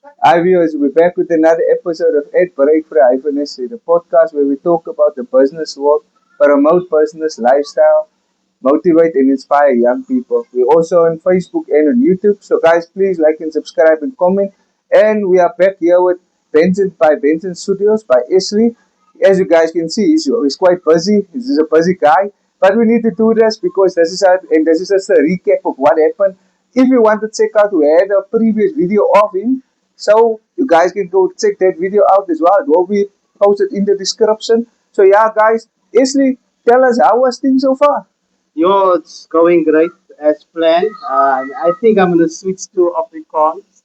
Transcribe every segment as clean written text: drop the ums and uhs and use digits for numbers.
Hi viewers, we're back with another episode of Ed Break for Hypheness, the podcast where we talk about the business world, promote business lifestyle, motivate and inspire young people. We're also on Facebook and on YouTube, so guys, please like and subscribe and comment. And we are back here with Benson Studios by Isli. As you guys can see, he's quite busy. He's a busy guy, but we need to do this because this is just a recap of what happened. If you want to check out, we had a previous video of him, so you guys can go check that video out as well. It will be posted in the description. So yeah, guys, Isli, tell us how was things so far? Yo, it's going great as planned. I think I'm gonna switch to Afrikaans.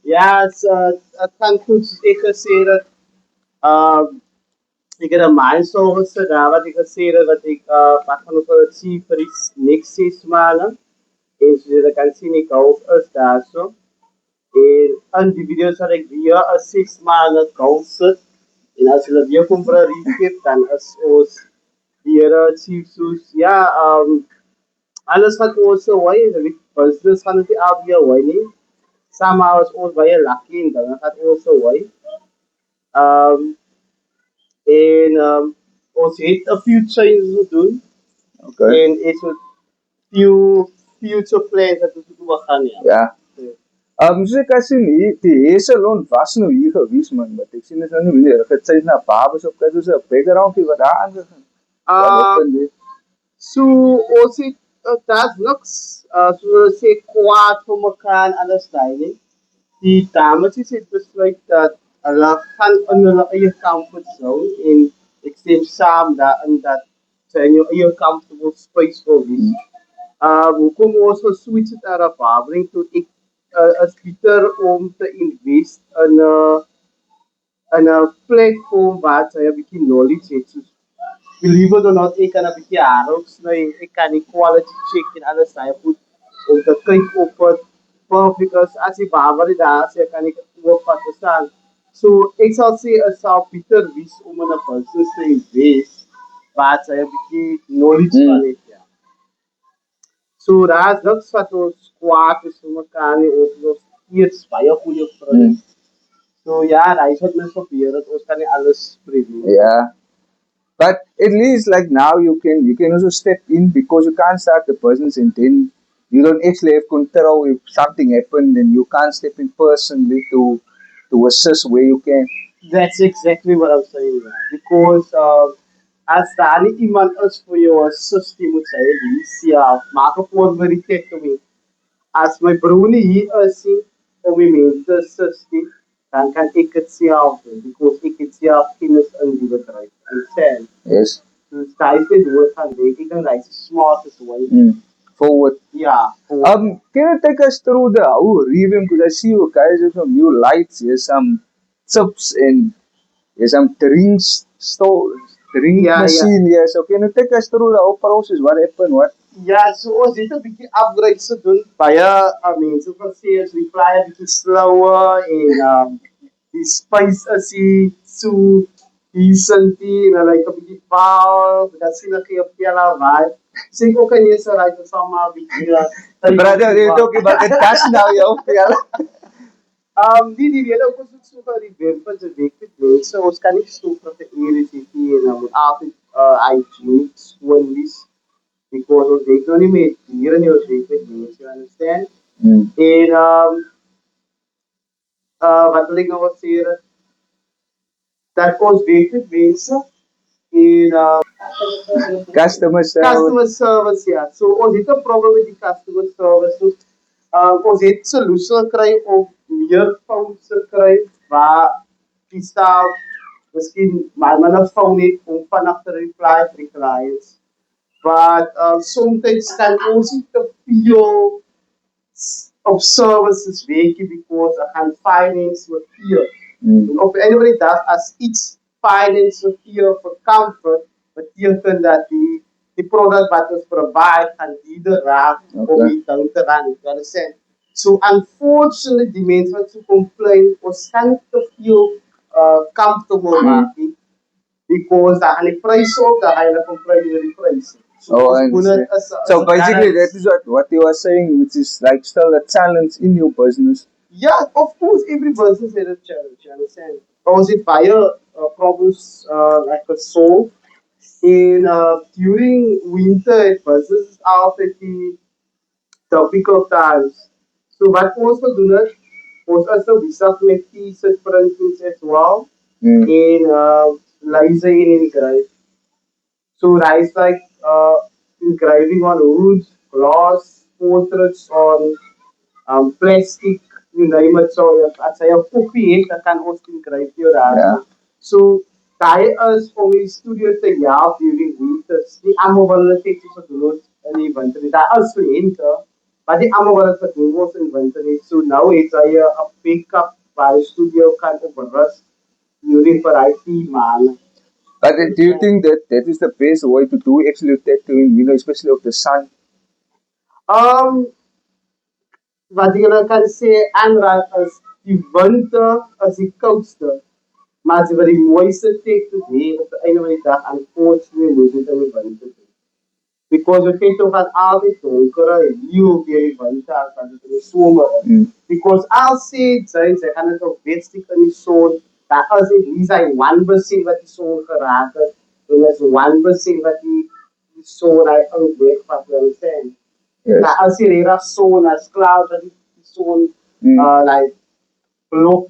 Ja, het kan goed ik gezegd dat ik er een milestone gedaan wat ik gezegd dat ik wat van de achieve voor die next 6 maanden. En zoals je kan zien, ik hou is daar zo. En in die video's had ik weer een 6 maanden goal zit. En als je dat weer komt voor een recap, dan is ons weer achieve soos, ja, alles gaat ons so way, die business gaan dit al weer way nie. Somehow is ons baie lucky en dan gaat ons so way. Um, ons het a few changes gedoen Okay. en het so few future plans dat ons moet gaan ja. Ja. Soos ek kan sien hier, die hair salon was nou hier gewees man, maar ek sien dit nou nie meer. Dit sê na babes op kyk, soos 'n backgroundie wat daar aangegaan. Wat happened there? So ons het daar's niks soos sê kwaad vir mekaar en alles daai nie. Die dames het besluit dat hulle gaan in hulle eie comfort zone en ek stem saam daarin dat sy in jou eie comfortable space wil wees. Hoekom ons geswitch het uit 'n barbering toe ek is beter om te invest in 'n platform waar sy 'n bietjie knowledge het. Soos, believe it or not, ek kan 'n bietjie haar ook sny, ek kan die quality check en alles daai goed om te kyk op wat because as die barber daar sê kan ek ook wat verstaan. So ek sal sê is sal beter wees om in 'n business te invest waar sy 'n bietjie knowledge van het. Ja. So daar's niks wat ons kwaad is vir mekaar nie, ons eers baie goeie vriende. So ja, hy het mens probeer dat ons kan nie alles preview. Yeah. But at least like now you can also step in because you can't start the business and then you don't actually have control if something happened and you can't step in personally to assist where you can. That's exactly what I'm saying. Man. Because as daar nie iemand is vir jou assist, jy moet sê, self, maak 'n voorbereiding te my. As my broer nie hier is nie, om die mense te assist nie, dan kan ek dit self doen. Because ek het self kennis in die bedryf. Understand? Yes. So daai is nie dood gaan weet. Ek dink hy's smart as well. Forward. Ja. Can you take us through the whole revamp? Because I see you guys have some new lights, there's some chips and there's some drink Yeah, machine here. So can you take us through the whole process? What happened? What? Ja, so ons het 'n bietjie upgrades gedoen. Baie mense van sê as reply 'n bietjie slower en die spice is nie so decent nie, en like 'n bietjie foul, dat sien ek op julle vibe. Sê ek ook aan jy sê right so maar 'n bietjie. Brother, you're talking about the dash now, yo. Die rede ook ons het so vir die webpad se week te doen. So ons kan nie so vir die irritasie en dan moet altyd hygienic skoon wees. Because ons weet nou nie meer hier in ons week met mense, you understand? En wat wil ek nou wat sê? Dat ons weet met mense en Customer service, ja. So ons het 'n probleem met die customer service. So, ons het solusie gekry om meer phones te kry waar die staff miskien maar 'n phone het om vanaf te reply vir die clients. But sometimes kan ons nie te veel of services werken because I can finance with fear. Of anybody does as iets finance with fear for comfort, betekent dat die product wat ons provide gaan duurder raak om die down te run. You understand? So unfortunately, die mense wat so complain, ons kan nie te veel comfortable maak nie. Because dan gaan die pryse op, dan gaan hulle complain oor die pryse. So basically, that is what you are saying, which is like still a challenge in your business Yeah, of course, every business has a challenge, you understand? Because it buyer problems like a soul in during winter, businesses are pretty topical times. So wat ons wil doen is, ons is nou besig met t-shirt printings as well Mm. en laser en engraving. So rice like engraving on woods, glass, portraits on plastic, you name it. So as jy 'n koppie het, dan kan ons engraving jou Yeah. daarso. So daai is om die studio te help during winters. Die almal wil hulle net so doen in die winter. Daar is kliënte, maar die almal wil dit doen word in winter nie. So nou het hy 'n backup waar die studio kan op rus during vir hy 10 maande. But do you think that that is the best way to do actually tattooing, especially of the sun? Um, wat jy nou kan sê aanraak is die winter as die koudste. Maar as jy wat die mooiste tyd te hê op die einde van die dag unfortunately moet dit in die winter doen. Because we think of an altijd donkere heel deur die winter as wat dit in die somer is. Mm. Because I'll say sy gaan dit op wetstig in die son. Daar is at least like 1% wat die son geraak het. En is 1% wat die son uit weg wat we understand. Yes. Now, as you read son as cloud that is son like block.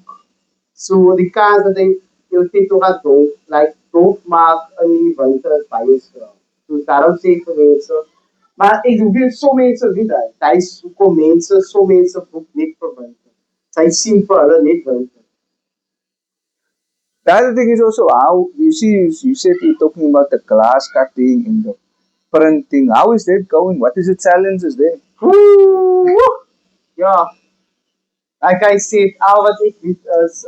So the kans dat jy jou titel gaat doen, like doodmaak in die winter is baie skraal. So daarom sê ek vir mense, maar ek weet so mense weet hy. Hy is hoekom mense, so mense boek net vir winter. Sy sien vir hulle net winter. The other thing is also how you see, you said you're talking about the glass cutting and the printing. How is that going? What is the challenges there? Woo! Ja, like I said, al wat ek weet is,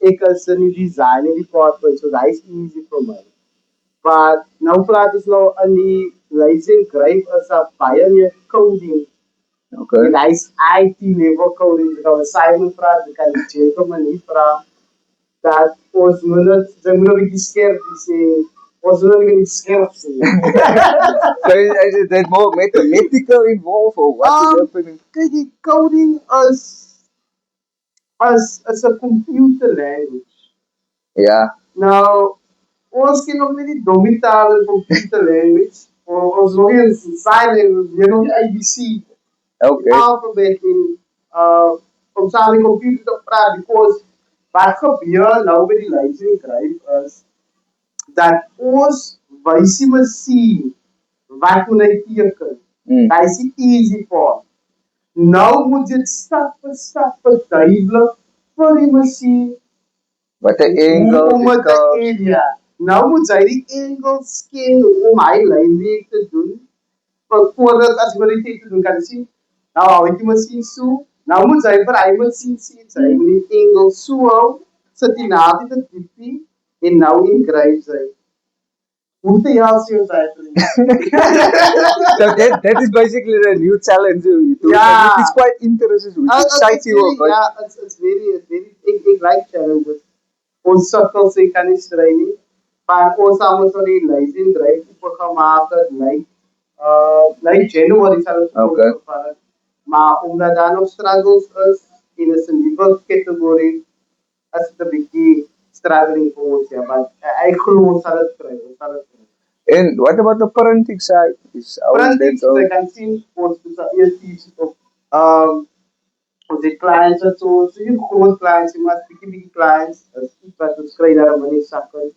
ek is in die designing department, so dat is easy vir my. Maar nou praat ons nou in die leasing gryp is daar baie meer coding. Okay. En hy is IT level coding. Ek kan Simon praat, ek kan die gentleman nie praat. Dat ons moet net, sy moet nog 'n bietjie skerp sê. Ons moet nog 'n bietjie skerp sê. So is there more mathematical involved or what is happening? Kyk, die coding is 'n computer language. Yeah. Nou, ons ken nog nie die domitale computer language. Ons nog nie in sign language, jy nog die ABC. Okay. Alphabet in om saam die computer te praat because wat gebeur nou by die leiding skryf is dat ons wysie masjien wat moet hy teken. Mm. Dit is die easy part. Nou moet dit stap vir stap verduidelik vir die masjien Wat 'n angle om is het te area. Nou moet hy die angle sken om hy lynweek te doen. Want voordat as jy dit te doen kan sien, nou hou jy masjien so. Nou moet hy vir hy masjien sien, sy moet die angle so hou, sit die naad in die tippie en nou ingryp sy. Hoe te hel sien ons eigenlijk? So that is basically the new challenge you do. Yeah. It is quite interesting. Which excites you about. Yeah, it's very, ik like challenges. Ons sukkel sê kan nie stry nie. Maar ons saam met die leiding dryf gemaak het, like January sal ons Okay. gevaar. Maar omdat daar nog struggles is in 'n nuwe kategorie, is dit 'n bietjie struggling vir ons ja, maar ek glo ons sal dit kry, ons sal dit kry. And what about the parenting side? Is how is that Printing, so going? jy kan sien ons is al eers iets op ons het clients en so die groot clients, jy maar bietjie clients, is iets wat ons kry daar in die sakke.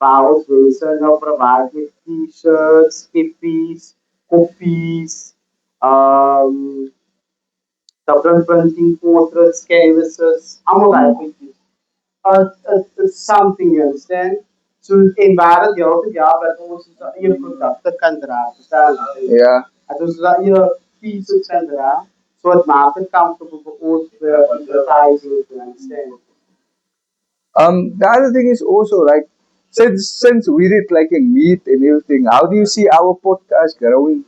Waar ons mense nou provide met t-shirts, kippies, koppies, double printing, portraits, canvases, almal daai goedjies. It's something you understand. So en waar dit jou te ja dat ons se eie produkte kan dra, verstaan jy? Yeah. Dat ons daai eie pieces kan dra, so dit maak dit comfortable vir ons vir advertising, you understand? The other thing is also like since we did like in meet and everything, how do you see our podcast growing?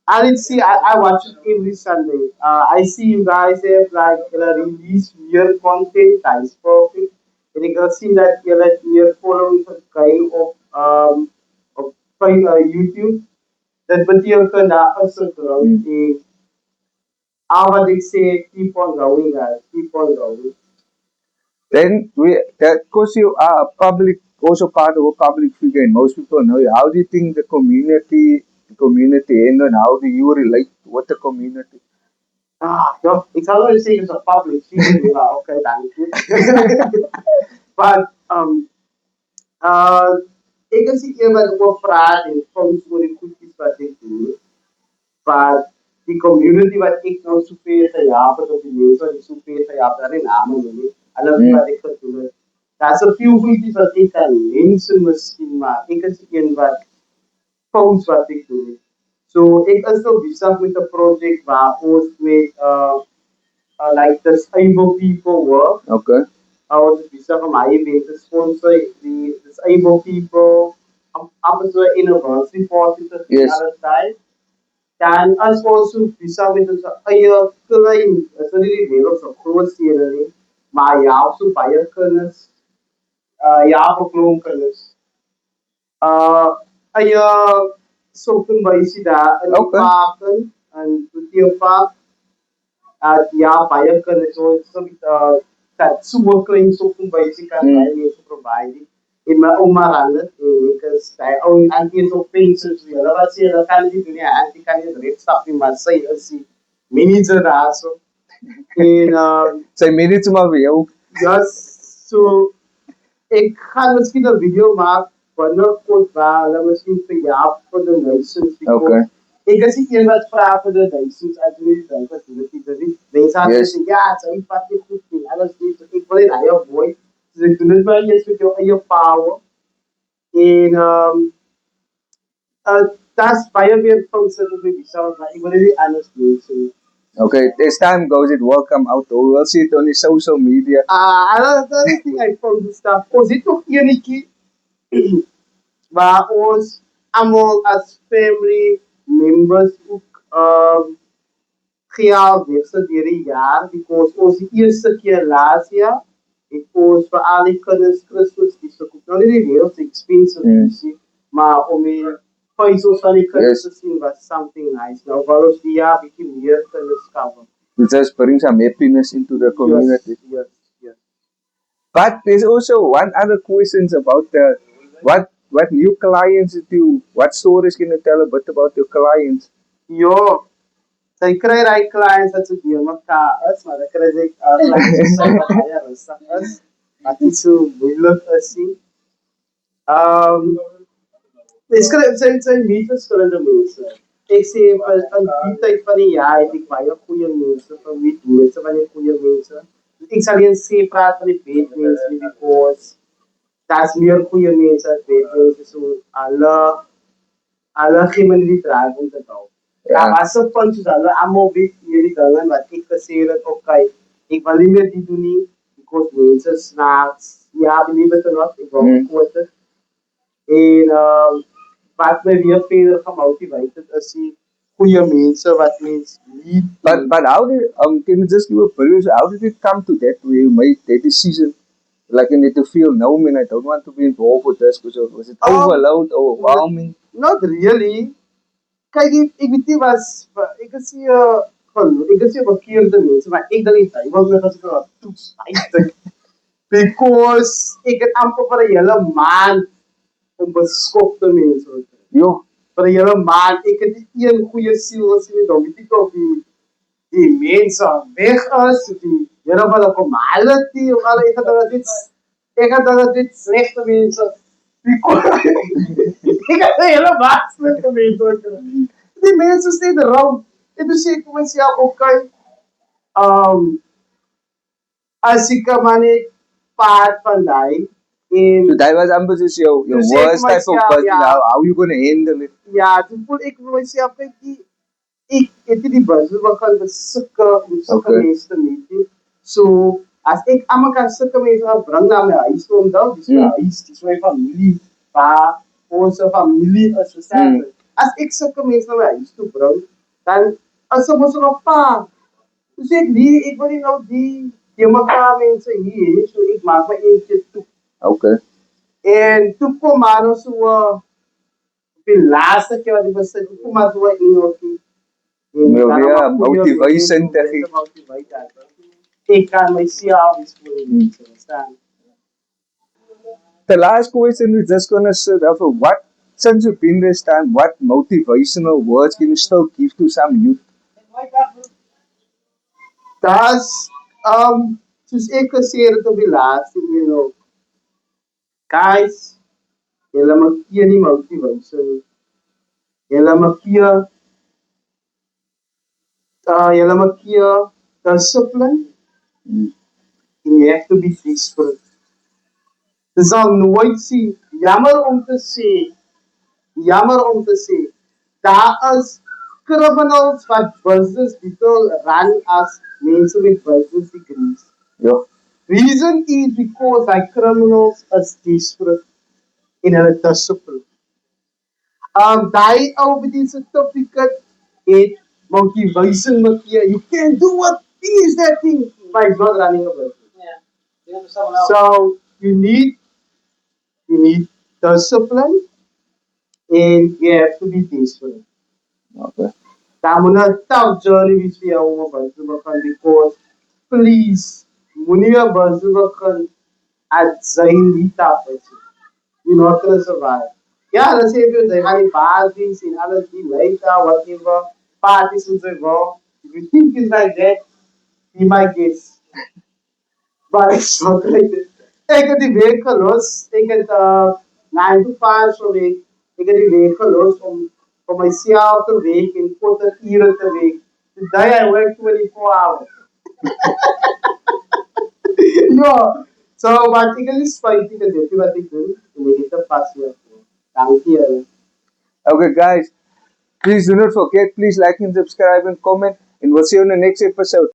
I didn't see. I watch it every Sunday. I see you guys have like release meer content. That is perfect. En ik heb zien dat jullie meer following krijgen op YouTube. Dat betekent dat is een groot. What they say, keep on going, guys. Keep on going. Then that because you are a public, also part of a public figure, and most people know you. How do you think the community, and how do you relate with the community? Ja, ik zal wel zeggen, zo'n public figure, ja, oké, dank je. Maar, ik is die iemand op vraag en soms voor de goedjes wat ik doe. Maar die community wat ik nou zoveel gejaagd of die mensen wat ik zoveel gejaagd daar in namen noem. Alles wat ik gedaan heb. Daar is een veel goedjes wat ik aan mensen misschien, maar ik is een wat fout wat ik doe. So, ik is nou bezig met een project waar ons met like the disabled people work. Okay. I was bezig om my event te sponsor die disabled people. Up as well university voorzitter van Yes. alle tijd. Dan as also bezig met ons eie klein, is nie die wereld so groot stede nie, maar ja, so baie kinders, ja, beklom kinders. Eie soekenwysie daar in die Okay. parken en Proteopark. Ja, baie kinders so dat so klein soekenwysie kan baie mense provide. En my ouma ran dit en ek is hy ou auntie is op pensioen so hulle wat sê hulle kan nie doen nie, auntie kan nie direk stap nie, maar sy is die manager daar so. En Sy minutes maar vir jou. ja, so ek gaan miskien 'n video maak binnekort waar hulle miskien vir jaar vir die license Okay. ek is nie een wat vra vir die license as jy nie dink wat dit is. Mense aan Yes. sê ja, sy vat nie goed nie. Alles nie. So ek wil nie hy avoid. So ek doen dit maar jy met jou eie power. En that's baie meer function of the visa, maar ek wil nie anders doen. So Okay. As time goes, it will come out. We'll see it on the social media. another thing I found this stuff. Ons het nog enetjie waar ons almal as family members ook geld wissel deur die jaar because ons die eerste keer laas jaar het ons vir al die kinders Christmas dis gekoop. Nou nie die wêreld se expensive is, maar om die faces van die kinders te sien was something nice. Nou wou ons die jaar bietjie meer kinders cover. It just brings some happiness into the community. Yes, yes. But there's also one other questions about what new clients do. What stories can you tell a bit about your clients? Jo, sy kry daai clients wat so deur mekaar is, maar dan kry sy clients wat baie rustig is, wat nie so moeilik is nie. Sy meet verskillende mense. Ek sê in die tyd van die jaar het ek baie goeie mense, van mense van die goeie mense. Ek sal nie sê praat van die bad mense nie, because daar's meer goeie mense as bad mense, so alle gee my nie die draai om te hou. Ja, was so van soos hulle almal weet hierdie dinge wat ek gesê het, okay, ek wil nie meer dit doen nie, because mense snaaks, ja, believe it or not, ek wil quote it. En wat my weer verder gemotiveerd het, is die goeie mense wat mens lief. But how did can you just give a brief? How did it come to that where you made that decision? Like you need to feel no man, I don't want to be involved with this because was it overload or overwhelming? Not really. Kyk, ek weet nie was ek is nie verkeerde mense, maar ek dink nie, ek was net as ek wat toets uitdink. Because ek het amper vir 'n hele maand om beskofte mense te kry. Yo, Vir 'n hele maand, ek het nie een goeie siel gesien nie, dan weet ek of die mense weg is, die Here wat op mality of al ek het dit slegte mense. Ik had helemaal slechte mensen ook. Die mensen staan er rond. En toen zei ik voor mezelf, oké, als ik maar niet paard van die. so that was ambitious your Dus ik worst type of myself, person. ja. How you gonna handle it? Ja, toen voel ik voor mezelf, kijk, ik heb die bus, we gaan met zulke mensen te meten. So, als ik allemaal kan zulke mensen gaan brengen naar mijn huis, omdat het is mijn huis, het is mijn familie, waar onze familie is verzet. Als ik zulke mensen naar mijn huis toe breng, dan is ze moeten nog paar. Dus ik wil niet nou die elkaar mensen hier, so ik maak me eentje toe. Okay. En toen kwam maar nog zo, de laatste keer wat ik was, toen kwam maar zo in En Wil dan weer maar goeie motivation te mense gee. motivate dat. Ek kan myself iets voor die mense verstaan. The last question is just gonna sit over what, since you've been this time, what motivational words can you still give to some youth? Das, soos ek gesê het op die laaste, guys, julle moet gee nie motivation nie. Julle moet gee discipline and you have to be desperate. Jy sal nooit sien, jammer om te sê, daar is criminals wat business people run as mense met business degrees. Yeah. Reason is because like criminals is desperate in hulle discipline. Daai ou met die certificate het motivation met jy. You can do what is that thing by not running a business. So you need discipline and you have to be desperate. Okay. Daar moet 'n tough journey wees vir jou om 'n business te begin because please moenie 'n business begin at sy nie tough is. You're not gonna survive. Ja, dan sê jy jy gaan die basis en alles die later whatever parties en so go. If you think it's like that, be my guest. But it's not like that. Ek het die week gelos. Ek het 9 to 5 so week. Ek het die week gelos om vir myself te werk en 40 ure te werk. Today I work 24 hours. Ja. So, wat ek is spyt ek dit wat ek doen en ek het 'n passie daarvoor. Dankie. Okay, guys, please do not forget, please like and subscribe and comment, and we'll see you in the next episode.